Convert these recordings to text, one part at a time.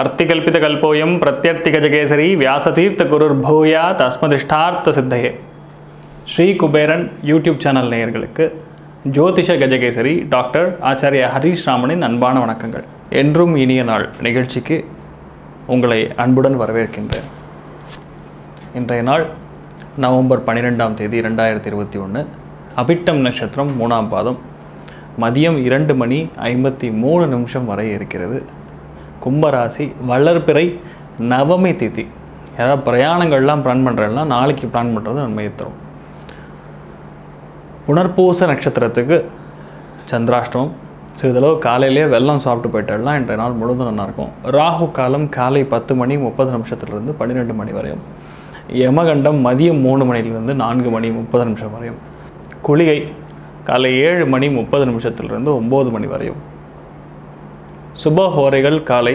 अर्तिकल्पितकल्पोऽयं प्रत्यर्तिगजकेसरी व्यासतीर्थगुरुर्भूयात् अस्मदिष्टार्थ सिद्धये. Sri Kuberan YouTube channel நேயர்களுக்கு ஜோதிஷ Gajakesari doctor ஆச்சாரிய ஹரீஷ் ராமனின் அன்பான வணக்கங்கள். என்றும் இனிய நாள் நிகழ்ச்சிக்கு உங்களை அன்புடன் வரவேற்கின்றேன். இன்றைய நாள் நவம்பர் 12ஆம் தேதி 2021, அபிட்டம் நட்சத்திரம் 3ஆம் பாதம், மதியம் 2:53 வரை இருக்கிறது. கும்பராசி, வளர்பிறை நவமி திதி. யாராவது பிரயாணங்கள்லாம் பிளான் பண்ணுறதுலாம் நாளைக்கு பிளான் பண்ணுறது நன்மையை தரும். புனர்பூச நட்சத்திரத்துக்கு சந்திராஷ்டமம். சிறிதளவு காலையிலேயே வெல்லம் சாப்பிட்டு போயிட்டாலாம் இன்றைய நாள் முழுதும் நல்லாயிருக்கும். ராகு காலம் காலை 10:30 12 மணி வரையும். யமகண்டம் மதியம் 3 மணிலிருந்து 4:30 வரையும். குளிகை காலை 7:30 9 மணி வரையும். சுபஹோரைகள் காலை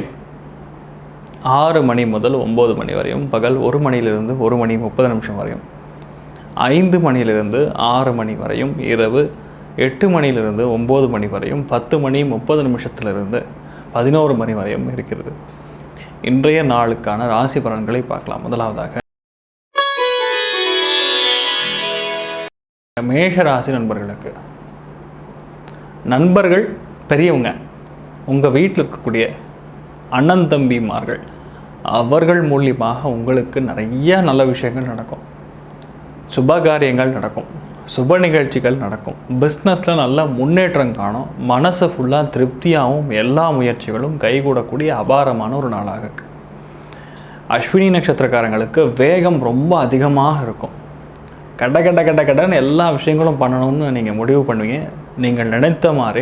6 மணி முதல் 9 மணி வரையும். பகல் 1 மணியிலிருந்து 1:30 வரையும். 5 மணியிலிருந்து 6 மணி வரையும். இரவு 8 மணியிலிருந்து 9 மணி வரையும். 10:30 11 மணி வரையும் இருக்கிறது. இன்றைய நாளுக்கான ராசி பலன்களை பார்க்கலாம். முதலாவதாக மேஷ ராசி நண்பர்களுக்கு, நண்பர்கள் பெரியவங்க, உங்கள் வீட்டில் இருக்கக்கூடிய அண்ணன் தம்பிமார்கள், அவர்கள் மூலியமாக உங்களுக்கு நிறைய நல்ல விஷயங்கள் நடக்கும். சுபகாரியங்கள் நடக்கும், சுப நிகழ்ச்சிகள் நடக்கும். பிஸ்னஸில் நல்ல முன்னேற்றம் காணும். மனசு ஃபுல்லாக திருப்தியாகவும் எல்லா முயற்சிகளும் கைகூடக்கூடிய அபாரமான ஒரு நாளாக இருக்குது. அஸ்வினி நட்சத்திரக்காரங்களுக்கு வேகம் ரொம்ப அதிகமாக இருக்கும். கடன்னு எல்லா விஷயங்களும் பண்ணணும்னு நீங்கள் முடிவு பண்ணுவீங்க. நீங்கள் நினைத்த மாதிரி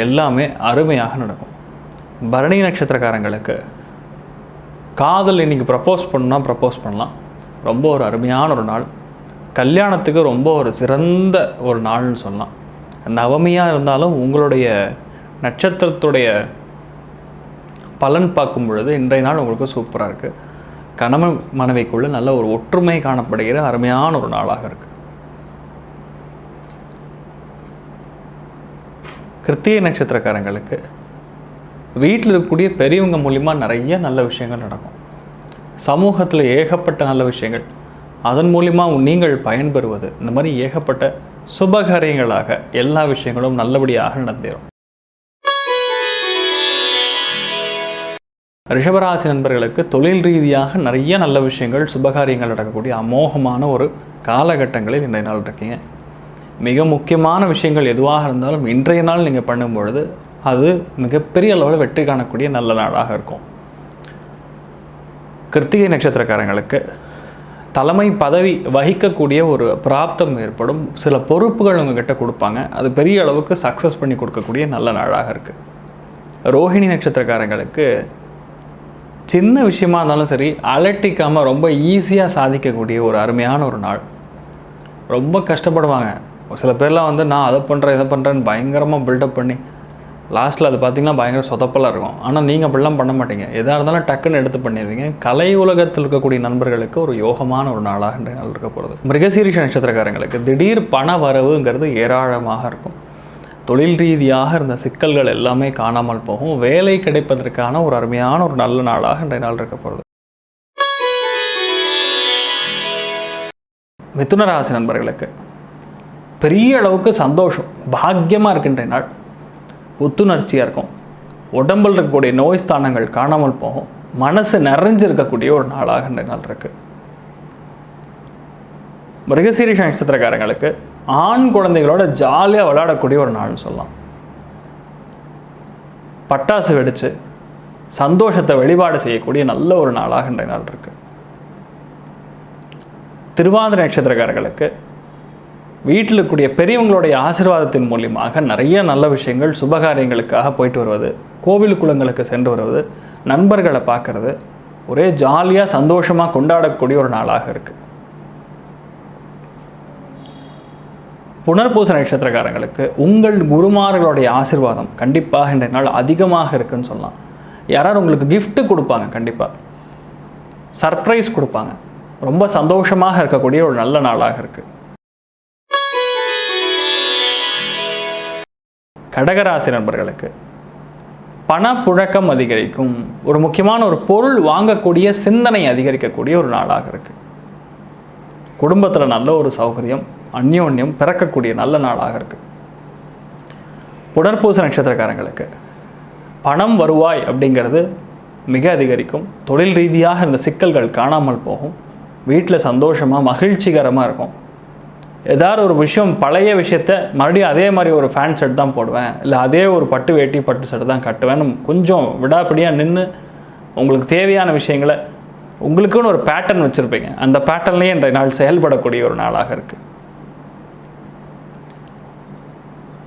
எல்லாமே அருமையாக நடக்கும். பரணி நட்சத்திரக்காரங்களுக்கு காதல் இன்றைக்கி ப்ரப்போஸ் பண்ணணும்னா ப்ரப்போஸ் பண்ணலாம். ரொம்ப ஒரு அருமையான ஒரு நாள். கல்யாணத்துக்கு ரொம்ப ஒரு சிறந்த ஒரு நாள்னு சொல்லலாம். நவமியாக இருந்தாலும் உங்களுடைய நட்சத்திரத்துடைய பலன் பார்க்கும் பொழுது இன்றைய நாள் உங்களுக்கு சூப்பராக இருக்குது. கணவன் மனைவிக்குள்ளே நல்ல ஒரு ஒற்றுமை காணப்படுகிற அருமையான ஒரு நாளாக இருக்குது. கிருத்திகை நட்சத்திரக்காரங்களுக்கு வீட்டில் இருக்கக்கூடிய பெரியவங்க மூலிமா நிறைய நல்ல விஷயங்கள் நடக்கும். சமூகத்தில் ஏகப்பட்ட நல்ல விஷயங்கள், அதன் மூலிமா நீங்கள் பயன்பெறுவது, இந்த மாதிரி ஏகப்பட்ட சுபகாரியங்களாக எல்லா விஷயங்களும் நல்லபடியாக நடந்தேறும். ரிஷபராசி நண்பர்களுக்கு தொழில் ரீதியாக நிறைய நல்ல விஷயங்கள், சுபகாரியங்கள் நடக்கக்கூடிய அமோகமான ஒரு காலகட்டங்களில் இன்றைய நாள் இருக்கீங்க. மிக முக்கியமான விஷயங்கள் எதுவாக இருந்தாலும் இன்றைய நாள் நீங்கள் பண்ணும்பொழுது அது மிகப்பெரிய அளவில் வெற்றி காணக்கூடிய நல்ல நாளாக இருக்கும். கிருத்திகை நட்சத்திரக்காரங்களுக்கு தலைமை பதவி வகிக்கக்கூடிய ஒரு பிராப்தம் ஏற்படும். சில பொறுப்புகள் உங்ககிட்ட கொடுப்பாங்க. அது பெரிய அளவுக்கு சக்ஸஸ் பண்ணி கொடுக்கக்கூடிய நல்ல நாளாக இருக்குது. ரோஹிணி நட்சத்திரக்காரங்களுக்கு சின்ன விஷயமா இருந்தாலும் சரி அலட்டிக்காமல் ரொம்ப ஈஸியாக சாதிக்கக்கூடிய ஒரு அருமையான ஒரு நாள். ரொம்ப கஷ்டப்படுவாங்க சில பேர்லாம் நான் அதை பண்ணுறேன் இதை பண்ணுறேன்னு பயங்கரமாக பில்டப் பண்ணி லாஸ்ட்டில் அது பார்த்திங்கன்னா பயங்கர சொதப்பலாக இருக்கும். ஆனால் நீங்கள் அப்படிலாம் பண்ண மாட்டீங்க. எதாக இருந்தாலும் டக்குன்னு எடுத்து பண்ணிடுவீங்க. கலை உலகத்தில் இருக்கக்கூடிய நண்பர்களுக்கு ஒரு யோகமான ஒரு நாளாக இன்றைய நாள் இருக்க போகிறது. மிருகசீரிஷ நட்சத்திரக்காரங்களுக்கு திடீர் பண வரவுங்கிறது ஏராளமாக இருக்கும். தொழில் ரீதியாக இருந்த சிக்கல்கள் எல்லாமே காணாமல் போகும். வேலை கிடைப்பதற்கான ஒரு அருமையான ஒரு நல்ல நாளாக இன்றைய நாள் இருக்க போகிறது. மிதுன ராசி நண்பர்களுக்கு பெரிய அளவுக்கு சந்தோஷம், பாக்கியமாக இருக்கின்ற நாள். புத்துணர்ச்சியாக இருக்கும். உடம்பில் இருக்கக்கூடிய நோய் ஸ்தானங்கள் காணாமல் போகும். மனசு நிறைஞ்சிருக்கக்கூடிய ஒரு நாளாக இன்றைய நாள் இருக்குது. மிருகசீரிஷ நட்சத்திரக்காரங்களுக்கு ஆண் குழந்தைகளோட ஜாலியாக விளையாடக்கூடிய ஒரு நாள்னு சொல்லலாம். பட்டாசு வெடித்து சந்தோஷத்தை வெளிப்பாடு செய்யக்கூடிய நல்ல ஒரு நாளாக இன்றைய நாள் இருக்குது. திருவாதிரை நட்சத்திரக்காரர்களுக்கு வீட்டில் இருக்கக்கூடிய பெரியவங்களுடைய ஆசீர்வாதத்தின் மூலியமாக நிறைய நல்ல விஷயங்கள், சுபகாரியங்களுக்காக போயிட்டு வருவது, கோவில் குளங்களுக்கு சென்று வருவது, நண்பர்களை பார்க்கறது, ஒரே ஜாலியாக சந்தோஷமாக கொண்டாடக்கூடிய ஒரு நாளாக இருக்குது. புனர்பூச நட்சத்திரக்காரங்களுக்கு உங்கள் குருமார்களுடைய ஆசீர்வாதம் கண்டிப்பாக இன்றைய நாள் அதிகமாக இருக்குன்னு சொல்லலாம். யாராவது உங்களுக்கு கிஃப்ட்டு கொடுப்பாங்க, கண்டிப்பாக சர்ப்ரைஸ் கொடுப்பாங்க. ரொம்ப சந்தோஷமாக இருக்கக்கூடிய ஒரு நல்ல நாளாக இருக்குது. கடகராசி நண்பர்களுக்கு பணப்புழக்கம் அதிகரிக்கும். ஒரு முக்கியமான ஒரு பொருள் வாங்கக்கூடிய சிந்தனை அதிகரிக்கக்கூடிய ஒரு நாளாக இருக்குது. குடும்பத்தில் நல்ல ஒரு சௌகரியம், அந்யோன்யம் பிறக்கக்கூடிய நல்ல நாளாக இருக்குது. புனர்பூச நட்சத்திரக்காரங்களுக்கு பணம் வருவாய் அப்படிங்கிறது மிக அதிகரிக்கும். தொழில் ரீதியாக இந்த சிக்கல்கள் காணாமல் போகும். வீட்டில் சந்தோஷமாக மகிழ்ச்சிகரமாக இருக்கும். ஏதாவது ஒரு விஷயம், பழைய விஷயத்த மறுபடியும் அதே மாதிரி ஒரு ஃபேன் செட் தான் போடுவேன், இல்லை அதே ஒரு பட்டு வேட்டி பட்டு செட் தான் கட்டுவேன்னு கொஞ்சம் விடாப்பிடியாக நின்று உங்களுக்கு தேவையான விஷயங்களை உங்களுக்குன்னு ஒரு பேட்டர்ன் வச்சுருப்பீங்க. அந்த பேட்டர்ன்லேயே இன்றைய நாள் செயல்படக்கூடிய ஒரு நாளாக இருக்குது.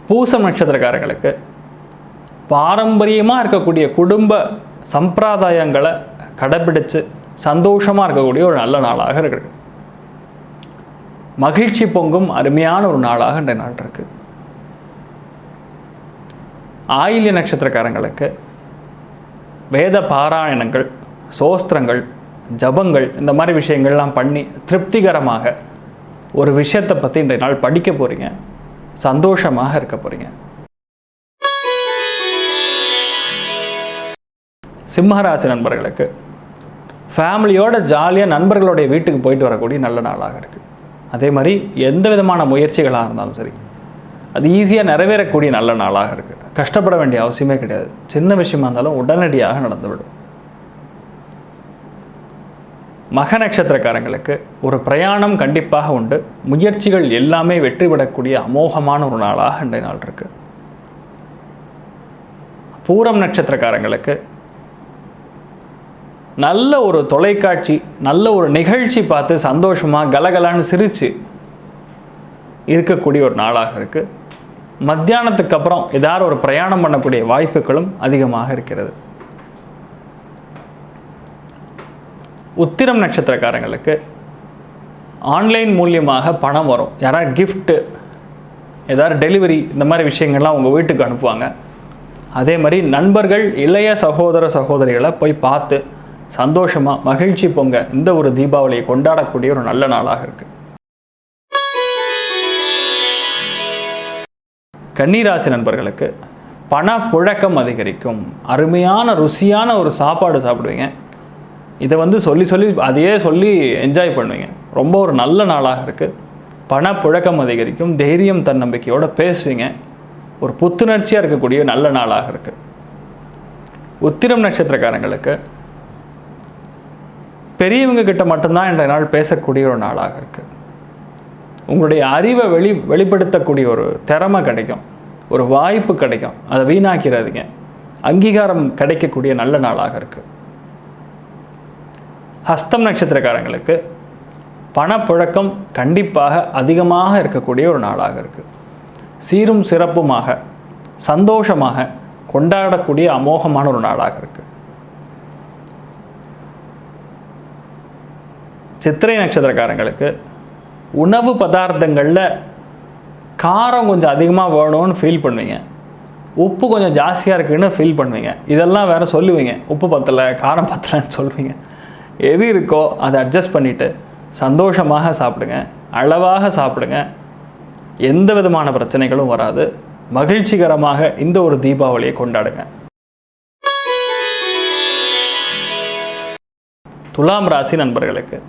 பூசம் நட்சத்திரக்காரங்களுக்கு பாரம்பரியமாக இருக்கக்கூடிய குடும்ப சம்பிரதாயங்களை கடைபிடித்து சந்தோஷமாக இருக்கக்கூடிய ஒரு நல்ல நாளாக இருக்குது. மகிழ்ச்சி பொங்கும் அருமையான ஒரு நாளாக இன்றைய நாள் இருக்குது. ஆயில்ய நட்சத்திரக்காரங்களுக்கு வேத பாராயணங்கள், சோஸ்திரங்கள், ஜபங்கள் இந்த மாதிரி விஷயங்கள்லாம் பண்ணி திருப்திகரமாக ஒரு விஷயத்தை பற்றி இன்றைய நாள் படிக்க போகிறீங்க. சந்தோஷமாக இருக்க போகிறீங்க. சிம்மராசி நண்பர்களுக்கு ஃபேமிலியோட ஜாலியாக நண்பர்களுடைய வீட்டுக்கு போயிட்டு வரக்கூடிய நல்ல நாளாக இருக்குது. அதே மாதிரி எந்த விதமான முயற்சிகளாக இருந்தாலும் சரி, அது ஈஸியாக நிறைவேறக்கூடிய நல்ல நாளாக இருக்குது. கஷ்டப்பட வேண்டிய அவசியமே கிடையாது. சின்ன விஷயமா இருந்தாலும் உடனடியாக நடந்துவிடும். மக நட்சத்திரக்காரங்களுக்கு ஒரு பிரயாணம் கண்டிப்பாக உண்டு. முயற்சிகள் எல்லாமே வெற்றி பெறக்கூடிய அமோகமான ஒரு நாளாக இன்றைய நாள் இருக்குது. பூரம் நட்சத்திரக்காரங்களுக்கு நல்ல ஒரு தொலைக்காட்சி, நல்ல ஒரு நிகழ்ச்சி பார்த்து சந்தோஷமாக கலகலான்னு சிரித்து இருக்கக்கூடிய ஒரு நாளாக இருக்குது. மத்தியானத்துக்கு அப்புறம் ஏதாவது ஒரு பிரயாணம் பண்ணக்கூடிய வாய்ப்புகளும் அதிகமாக இருக்கிறது. உத்திரம் நட்சத்திரக்காரங்களுக்கு ஆன்லைன் மூலியமாக பணம் வரும். யாராவது கிஃப்ட்டு, ஏதாவது டெலிவரி, இந்த மாதிரி விஷயங்கள்லாம் உங்கள் வீட்டுக்கு அனுப்புவாங்க. அதே மாதிரி நண்பர்கள், இளைய சகோதர சகோதரிகளை போய் பார்த்து சந்தோஷமாக மகிழ்ச்சி பொங்க இந்த ஒரு தீபாவளியை கொண்டாடக்கூடிய ஒரு நல்ல நாளாக இருக்குது. கன்னிராசி நண்பர்களுக்கு பணப்புழக்கம் அதிகரிக்கும். அருமையான ருசியான ஒரு சாப்பாடு சாப்பிடுவீங்க. இதை சொல்லி அதையே சொல்லி என்ஜாய் பண்ணுவீங்க. ரொம்ப ஒரு நல்ல நாளாக இருக்குது. பணப்புழக்கம் அதிகரிக்கும். தைரியம் தன்னம்பிக்கையோடு பேசுவீங்க. ஒரு புத்துணர்ச்சியாக இருக்கக்கூடிய நல்ல நாளாக இருக்குது. உத்திரம் நட்சத்திரக்காரங்களுக்கு பெரியவங்க கிட்ட மட்டும்தான் இன்றைய நாள் பேசக்கூடிய ஒரு நாளாக இருக்குது. உங்களுடைய அறிவை வெளிப்படுத்தக்கூடிய ஒரு திறமை கிடைக்கும், ஒரு வாய்ப்பு கிடைக்கும். அதை வீணாக்கிறாதீங்க. அங்கீகாரம் கிடைக்கக்கூடிய நல்ல நாளாக இருக்குது. ஹஸ்தம் நட்சத்திரக்காரங்களுக்கு பணப்புழக்கம் கண்டிப்பாக அதிகமாக இருக்கக்கூடிய ஒரு நாளாக இருக்குது. சீரும் சிறப்புமாக சந்தோஷமாக கொண்டாடக்கூடிய அமோகமான ஒரு நாளாக இருக்குது. சித்திரை நட்சத்திரக்காரங்களுக்கு உணவு பதார்த்தங்களில் காரம் கொஞ்சம் அதிகமாக வேணும்னு ஃபீல் பண்ணுவீங்க. உப்பு கொஞ்சம் ஜாஸ்தியாக இருக்குன்னு ஃபீல் பண்ணுவீங்க. இதெல்லாம் வேறு சொல்லுவீங்க. உப்பு பத்தலை, காரம் பத்தலைன்னு சொல்லுவீங்க. எது இருக்கோ அதை அட்ஜஸ்ட் பண்ணிவிட்டு சந்தோஷமாக சாப்பிடுங்க, அளவாக சாப்பிடுங்க. எந்த விதமான பிரச்சனைகளும் வராது. மகிழ்ச்சிகரமாக இந்த ஒரு தீபாவளியை கொண்டாடுங்க. துலாம் ராசி நண்பர்களுக்கு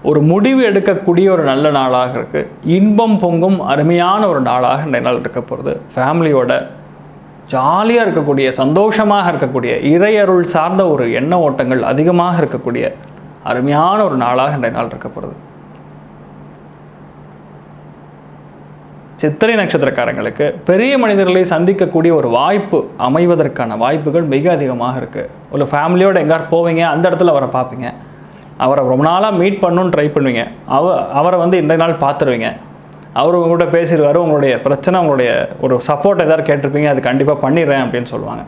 ஒரு முடிவு எடுக்கக்கூடிய ஒரு நல்ல நாளாக இருக்குது. இன்பம் பொங்கும் அருமையான ஒரு நாளாக இந்த நாள் இருக்க போகிறது. ஃபேமிலியோட ஜாலியாக இருக்கக்கூடிய, சந்தோஷமாக இருக்கக்கூடிய, இறையருள் சார்ந்த ஒரு எண்ண ஓட்டங்கள் அதிகமாக இருக்கக்கூடிய அருமையான ஒரு நாளாக இந்த நாள் இருக்க போகிறது. சித்திரை நட்சத்திரக்காரங்களுக்கு பெரிய மனிதர்களை சந்திக்கக்கூடிய ஒரு வாய்ப்பு அமைவதற்கான வாய்ப்புகள் மிக அதிகமாக இருக்குது. ஒரு ஃபேமிலியோடு எங்கேயாவது போவீங்க, அந்த இடத்துல அவரை பார்ப்பீங்க. அவரை ரொம்ப நாளாக மீட் பண்ணணுன்னு ட்ரை பண்ணுவீங்க. அவரை இன்றைய நாள் பார்த்துருவீங்க. அவர் உங்கள்கிட்ட பேசிடுவார். உங்களுடைய பிரச்சனை, உங்களுடைய ஒரு சப்போர்ட் ஏதாவது கேட்டிருப்பீங்க, அது கண்டிப்பாக பண்ணிடுறேன் அப்படின்னு சொல்லுவாங்க.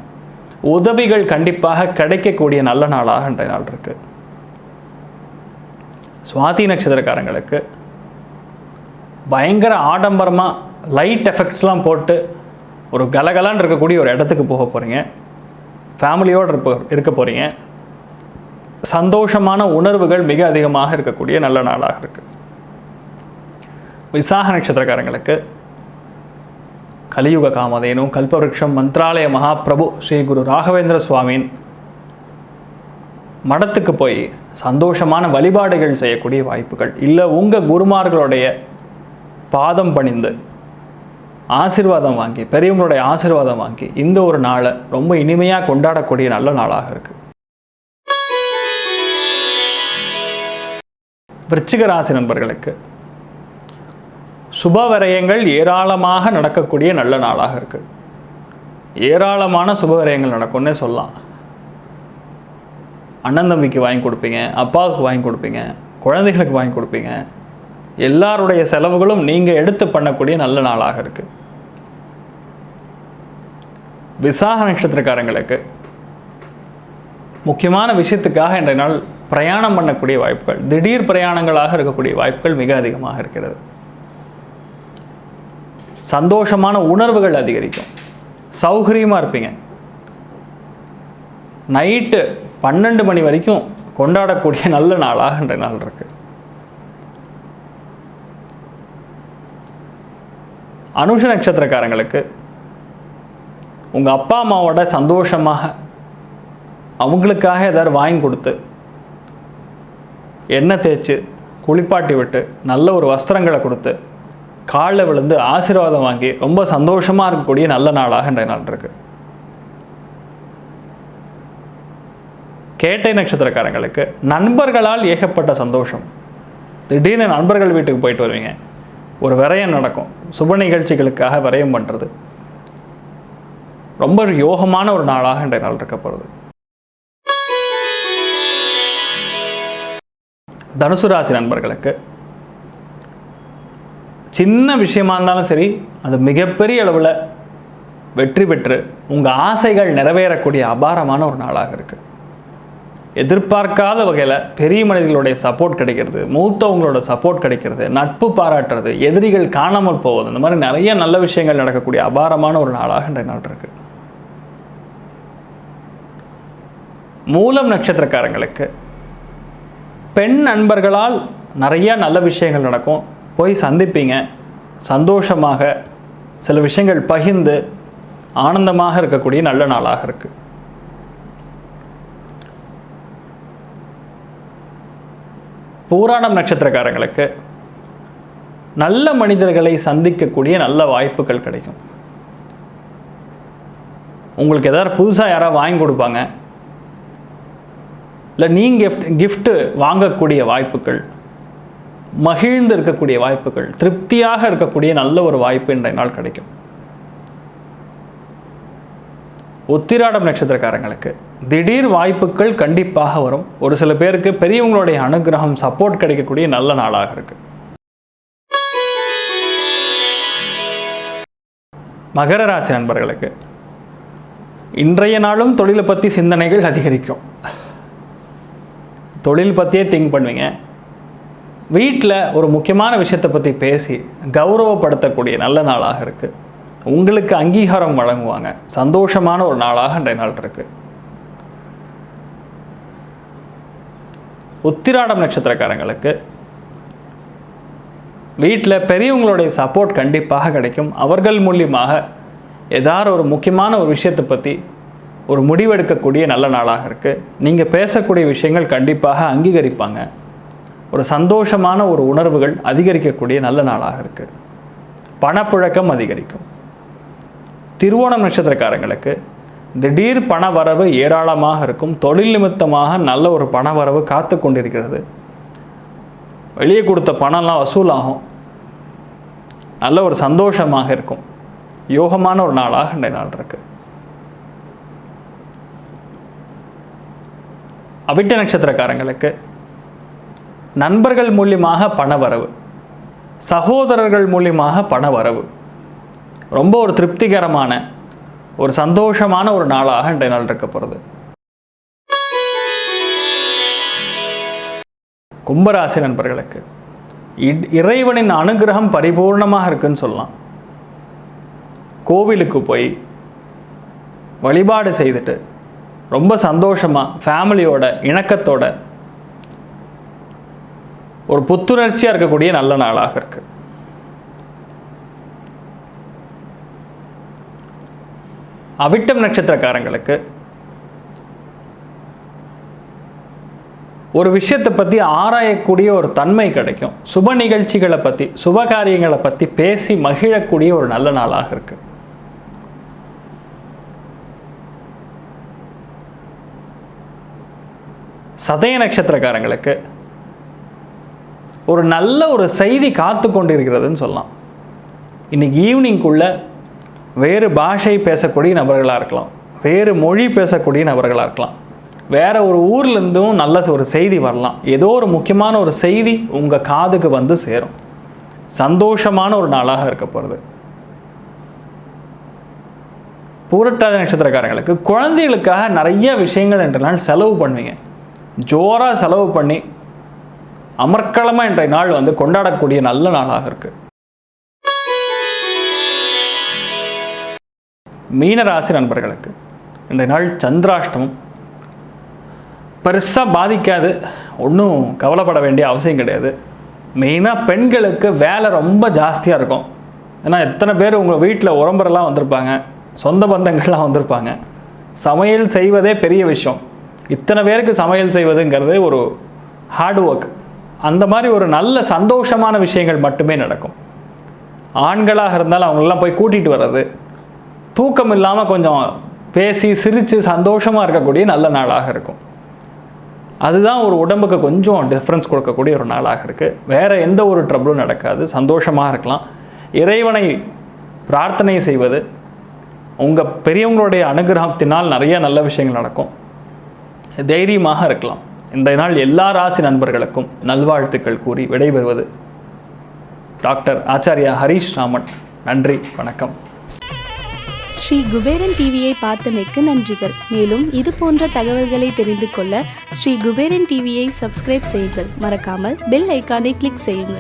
உதவிகள் கண்டிப்பாக கிடைக்கக்கூடிய நல்ல நாளாக இன்றைய நாள் இருக்குது. சுவாதி நட்சத்திரக்காரங்களுக்கு பயங்கர ஆடம்பரமாக லைட் எஃபெக்ட்ஸ்லாம் போட்டு ஒரு கலகலான்னு இருக்கக்கூடிய ஒரு இடத்துக்கு போக போகிறீங்க. ஃபேமிலியோடு இருக்க போகிறீங்க. சந்தோஷமான உணர்வுகள் மிக அதிகமாக இருக்கக்கூடிய நல்ல நாளாக இருக்குது. விசாக நட்சத்திரக்காரங்களுக்கு கலியுக காமதேனு கல்பவருஷம் மந்த்ராலய மகாபிரபு ஸ்ரீ குரு ராகவேந்திர சுவாமியின் மடத்துக்கு போய் சந்தோஷமான வழிபாடுகள் செய்யக்கூடிய வாய்ப்புகள், இல்லை உங்கள் குருமார்களுடைய பாதம் பணிந்து ஆசீர்வாதம் வாங்கி, பெரியவங்களுடைய ஆசீர்வாதம் வாங்கி இந்த ஒரு நாளை ரொம்ப இனிமையாக கொண்டாடக்கூடிய நல்ல நாளாக இருக்குது. விருச்சிக ராசி நண்பர்களுக்கு சுப விரயங்கள் ஏராளமாக நடக்கக்கூடிய நல்ல நாளாக இருக்குது. ஏராளமான சுப விரயங்கள் நடக்கும்னே சொல்லலாம். அண்ணன் தம்பிக்கு வாங்கி கொடுப்பீங்க, அப்பாவுக்கு வாங்கி கொடுப்பீங்க, குழந்தைகளுக்கு வாங்கி கொடுப்பீங்க. எல்லாருடைய செலவுகளும் நீங்கள் எடுத்து பண்ணக்கூடிய நல்ல நாளாக இருக்குது. விசாக நட்சத்திரக்காரங்களுக்கு முக்கியமான விஷயத்துக்காக இன்றைய நாள் பிரயாணம் பண்ணக்கூடிய வாய்ப்புகள், திடீர் பிரயாணங்களாக இருக்கக்கூடிய வாய்ப்புகள் மிக அதிகமாக இருக்கிறது. சந்தோஷமான உணர்வுகள் அதிகரிக்கும், சௌகரியமாக இருப்பீங்க. நைட்டு 12 மணி வரைக்கும் கொண்டாடக்கூடிய நல்ல நாளாக இன்றைய நாள் இருக்கு. அனுஷ நட்சத்திரக்காரங்களுக்கு உங்கள் அப்பா அம்மாவோட சந்தோஷமாக அவங்களுக்காக ஏதாவது வாங்கி கொடுத்து எண்ணெய் தேய்ச்சி குளிப்பாட்டி விட்டு நல்ல ஒரு வஸ்திரங்களை கொடுத்து காலில் விழுந்து ஆசீர்வாதம் வாங்கி ரொம்ப சந்தோஷமாக இருக்கக்கூடிய நல்ல நாளாக இன்றைய நாள் இருக்கு. கேட்டை நட்சத்திரக்காரங்களுக்கு நண்பர்களால் ஏகப்பட்ட சந்தோஷம். திடீர்னு நண்பர்கள் வீட்டுக்கு போயிட்டு வருவீங்க, ஒரு விரயம் நடக்கும். சுப நிகழ்ச்சிகளுக்காக விரயம் பண்ணுறது ரொம்ப யோகமான ஒரு நாளாக இன்றைய நாள் இருக்கப்படுது. தனுசு ராசி நண்பர்களுக்கு சின்ன விஷயமா இருந்தாலும் சரி, அது மிகப்பெரிய அளவில் வெற்றி பெற்று உங்கள் ஆசைகள் நிறைவேறக்கூடிய அபாரமான ஒரு நாளாக இருக்குது. எதிர்பார்க்காத வகையில் பெரிய மனிதர்களுடைய சப்போர்ட் கிடைக்கிறது, மூத்தவங்களோட சப்போர்ட் கிடைக்கிறது, நட்பு பாராட்டுறது, எதிரிகள் காணாமல் போவது, இந்த மாதிரி நிறைய நல்ல விஷயங்கள் நடக்கக்கூடிய அபாரமான ஒரு நாளாக இன்றைய நாள் இருக்குது. மூலம் நட்சத்திரக்காரங்களுக்கு பெண் நண்பர்களால் நிறைய நல்ல விஷயங்கள் நடக்கும். போய் சந்திப்பீங்க, சந்தோஷமாக சில விஷயங்கள் பகிர்ந்து ஆனந்தமாக இருக்கக்கூடிய நல்ல நாளாக இருக்குது. பூராடம் நட்சத்திரக்காரங்களுக்கு நல்ல மனிதர்களை சந்திக்கக்கூடிய நல்ல வாய்ப்புகள் கிடைக்கும். உங்களுக்கு ஏதாவது புதுசாக யாராவது வாங்கி கொடுப்பாங்க, இல்லை நீங்கள் கிஃப்ட்டு வாங்கக்கூடிய வாய்ப்புகள், மகிழ்ந்து இருக்கக்கூடிய வாய்ப்புகள், திருப்தியாக இருக்கக்கூடிய நல்ல ஒரு வாய்ப்பு இன்றைய நாள் கிடைக்கும். உத்திராடம் நட்சத்திரக்காரங்களுக்கு திடீர் வாய்ப்புகள் கண்டிப்பாக வரும். ஒரு சில பேருக்கு பெரியவங்களுடைய அனுகிரகம், சப்போர்ட் கிடைக்கக்கூடிய நல்ல நாளாக இருக்கு. மகர ராசி நண்பர்களுக்கு இன்றைய நாளும் தொழிலை பற்றி சிந்தனைகள் அதிகரிக்கும். தொழில் பற்றியே திங்க் பண்ணுவீங்க. வீட்டில் ஒரு முக்கியமான விஷயத்தை பற்றி பேசி கௌரவப்படுத்தக்கூடிய நல்ல நாளாக இருக்குது. உங்களுக்கு அங்கீகாரம் வழங்குவாங்க. சந்தோஷமான ஒரு நாளாக இன்றைய நாள் இருக்குது. உத்திராடம் நட்சத்திரக்காரங்களுக்கு வீட்டில் பெரியவங்களுடைய சப்போர்ட் கண்டிப்பாக கிடைக்கும். அவர்கள் மூலியமாக ஏதாவது ஒரு முக்கியமான ஒரு விஷயத்தை பற்றி ஒரு முடிவெடுக்கக்கூடிய நல்ல நாளாக இருக்குது. நீங்கள் பேசக்கூடிய விஷயங்கள் கண்டிப்பாக அங்கீகரிப்பாங்க. ஒரு சந்தோஷமான ஒரு உணர்வுகள் அதிகரிக்கக்கூடிய நல்ல நாளாக இருக்குது. பணப்புழக்கம் அதிகரிக்கும். திருவோணம் நட்சத்திரக்காரங்களுக்கு திடீர் பண வரவு ஏராளமாக இருக்கும். தொழில் நிமித்தமாக நல்ல ஒரு பண வரவு காத்து கொண்டிருக்கிறது. வெளியே கொடுத்த பணம்லாம் வசூலாகும். நல்ல ஒரு சந்தோஷமாக இருக்கும். யோகமான ஒரு நாளாக இன்றைய நாள் இருக்கு. அவிட்ட நட்சத்திரக்காரங்களுக்கு நண்பர்கள் மூலியமாக பண வரவு, சகோதரர்கள் மூலியமாக பண வரவு, ரொம்ப ஒரு திருப்திகரமான ஒரு சந்தோஷமான ஒரு நாளாக இன்றைய நாள் இருக்க போகிறது. கும்பராசி நண்பர்களுக்கு இறைவனின் அனுகிரகம் பரிபூர்ணமாக இருக்குன்னு சொல்லலாம். கோவிலுக்கு போய் வழிபாடு செய்துட்டு ரொம்ப சந்தோஷமாக ஃபேமிலியோட இணக்கத்தோட ஒரு புத்துணர்ச்சியாக இருக்கக்கூடிய நல்ல நாளாக இருக்கு. அவிட்டம் நட்சத்திரக்காரங்களுக்கு ஒரு விஷயத்தை பற்றி ஆராயக்கூடிய ஒரு தன்மை கிடைக்கும். சுப நிகழ்ச்சிகளை பற்றி, சுபகாரியங்களை பற்றி பேசி மகிழக்கூடிய ஒரு நல்ல நாளாக இருக்கு. சதய நட்சத்திரக்காரங்களுக்கு ஒரு நல்ல ஒரு செய்தி காத்து கொண்டிருக்கிறதுன்னு சொல்லலாம். இன்னைக்கு ஈவினிங்குள்ள வேறு பாஷை பேசக்கூடிய நபர்களாக இருக்கலாம், வேறு மொழி பேசக்கூடிய நபர்களாக இருக்கலாம், வேற ஒரு ஊர்லேருந்தும் நல்ல ஒரு செய்தி வரலாம். ஏதோ ஒரு முக்கியமான ஒரு செய்தி உங்கள் காதுக்கு வந்து சேரும். சந்தோஷமான ஒரு நாளாக இருக்க போகிறது. பூரட்டாதி நட்சத்திரக்காரங்களுக்கு குழந்தைகளுக்காக நிறைய விஷயங்கள் என்ற நாள் செலவு பண்ணுவீங்க. ஜோராக செலவு பண்ணி அமர்க்களமாக இன்றைய நாள் வந்து கொண்டாடக்கூடிய நல்ல நாளாக இருக்கு. மீனராசி நண்பர்களுக்கு இன்றைய நாள் சந்திராஷ்டமம். பெருசாக பாதிக்காது, ஒன்றும் கவலைப்பட வேண்டிய அவசியம் கிடையாது. மெயினாக பெண்களுக்கு வேலை ரொம்ப ஜாஸ்தியாக இருக்கும். ஏன்னா எத்தனை பேர் உங்கள் வீட்டில் உறம்பரெல்லாம் வந்திருப்பாங்க, சொந்த பந்தங்கள்லாம் வந்திருப்பாங்க. சமையல் செய்வதே பெரிய விஷயம். இத்தனை பேருக்கு சமையல் செய்வதுங்கிறது ஒரு ஹார்ட் ஒர்க். அந்த மாதிரி ஒரு நல்ல சந்தோஷமான விஷயங்கள் மட்டுமே நடக்கும். ஆண்களாக இருந்தாலும் அவங்களெல்லாம் போய் கூட்டிகிட்டு வர்றது, தூக்கம் இல்லாமல் கொஞ்சம் பேசி சிரித்து சந்தோஷமாக இருக்கக்கூடிய நல்ல நாளாக இருக்கும். அதுதான் ஒரு உடம்புக்கு கொஞ்சம் டிஃப்ரென்ஸ் கொடுக்கக்கூடிய ஒரு நாளாக இருக்குது. வேறு எந்த ஒரு ட்ரபிளும் நடக்காது, சந்தோஷமாக இருக்கலாம். இறைவனை பிரார்த்தனை செய்வது, உங்கள் பெரியவங்களுடைய அனுகிரகத்தினால் நிறைய நல்ல விஷயங்கள் நடக்கும். தைரியமாக இருக்கலாம். இன்றைய நாள் எல்லா ராசி நண்பர்களுக்கும் நல்வாழ்த்துக்கள் கூறி விடைபெறுவது டாக்டர் ஆச்சாரியா ஹரீஷ் ராமன். நன்றி, வணக்கம். ஸ்ரீ குபேரன் டிவியை பார்த்தமைக்கு நன்றிகள். மேலும் இது போன்ற தகவல்களை தெரிந்து கொள்ள ஸ்ரீ குபேரன் டிவியை சப்ஸ்கிரைப் செய்யுங்கள். மறக்காமல் பெல் ஐக்கானை கிளிக் செய்யுங்கள்.